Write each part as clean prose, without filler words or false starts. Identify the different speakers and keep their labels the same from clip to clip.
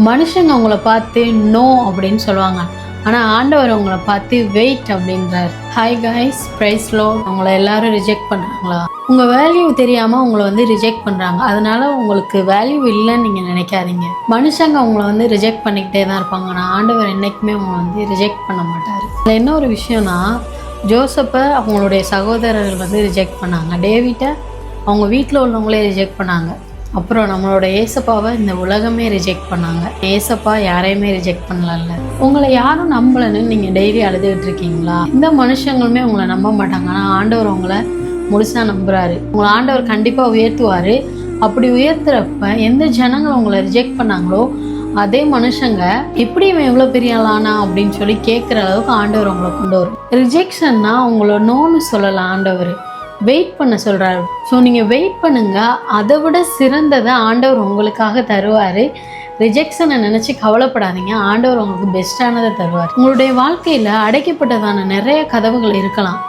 Speaker 1: மனுஷங்க உங்களை பார்த்து நோ அப்படின்னு சொல்லுவாங்க, ஆனால் ஆண்டவர் உங்களை பார்த்து வெயிட் அப்படின்றார். Hi guys, praise lord. உங்களை எல்லாரும் ரிஜெக்ட் பண்ணுறாங்களா? உங்கள் வேல்யூ தெரியாமல் உங்களை ரிஜெக்ட் பண்ணுறாங்க, அதனால உங்களுக்கு வேல்யூ இல்லைன்னு நீங்கள் நினைக்காதீங்க. மனுஷங்க உங்களை ரிஜெக்ட் பண்ணிக்கிட்டே தான் இருப்பாங்க, ஆனால் ஆண்டவர் என்றைக்குமே உங்களை ரிஜெக்ட் பண்ண மாட்டார். அதில் என்ன ஒரு விஷயம்னா, ஜோசப்பை அவங்களுடைய சகோதரர்கள் ரிஜெக்ட் பண்ணாங்க, டேவிட்டை அவங்க வீட்டில் உள்ளவங்களே ரிஜெக்ட் பண்ணாங்க, அப்புறம் நம்மளோட ஏசப்பாவை இந்த உலகமே ரிஜெக்ட் பண்ணாங்க. ஏசப்பா யாரையுமே ரிஜெக்ட் பண்ணல. உங்களை யாரும் நம்பலன்னு நீங்கள் டெய்லி அழுதுகிட்டு இருக்கீங்களா? இந்த மனுஷங்களுமே உங்களை நம்ப மாட்டாங்க, ஆனால் ஆண்டவர் உங்களை முழுசாக நம்புறாரு. உங்களை ஆண்டவர் கண்டிப்பாக உயர்த்துவார். அப்படி உயர்த்துறப்ப எந்த ஜனங்கள் உங்களை ரிஜெக்ட் பண்ணாங்களோ அதே மனுஷங்க எப்படி இவன் எவ்வளோ பெரிய ஆளானா அப்படின்னு சொல்லி கேட்குற அளவுக்கு ஆண்டவர் உங்களை கொண்டு வரும். ரிஜெக்ஷன்னா உங்களை நோன்னு சொல்லலாம், ஆண்டவர் வெயிட் பண்ண சொல்கிறாரு. ஸோ நீங்கள் வெயிட் பண்ணுங்க, அதை விட சிறந்ததை ஆண்டவர் உங்களுக்காக தருவார். ரிஜெக்ஷனை நினச்சி கவலைப்படாதீங்க, ஆண்டவர் உங்களுக்கு பெஸ்ட்டானதை தருவார். உங்களுடைய வாழ்க்கையில் அடைக்கப்பட்டதான நிறைய கதவுகள் இருக்கலாம்,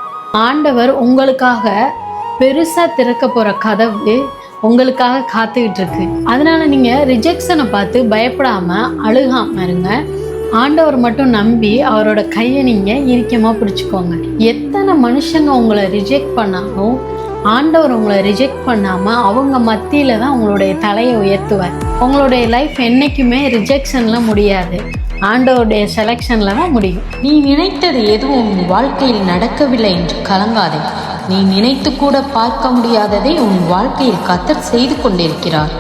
Speaker 1: ஆண்டவர் உங்களுக்காக பெருசாக திறக்க போகிற கதவு உங்களுக்காக காத்துக்கிட்டு இருக்கு. அதனால நீங்கள் ரிஜெக்ஷனை பார்த்து பயப்படாமல் அழுகாமல் இருங்க. ஆண்டவர் மட்டும் நம்பி அவரோட கையை நீங்கள் இறுக்கமாக பிடிச்சிக்கோங்க. எத்தனை மனுஷங்க உங்களை ரிஜெக்ட் பண்ணாலும் ஆண்டவர் உங்களை ரிஜெக்ட் பண்ணாமல் அவங்க மத்தியில் தான் உங்களுடைய தலையை உயர்த்துவார். உங்களுடைய லைஃப் என்றைக்குமே ரிஜெக்ஷனில் முடியாது, ஆண்டவருடைய செலெக்ஷனில் தான் முடியும்.
Speaker 2: நீ நினைத்தது எதுவும் உன் வாழ்க்கையில் நடக்கவில்லை என்று கலங்காதே. நீ நினைத்து கூட பார்க்க முடியாததை உன் வாழ்க்கையில் கர்த்தர் செய்து கொண்டிருக்கிறார்.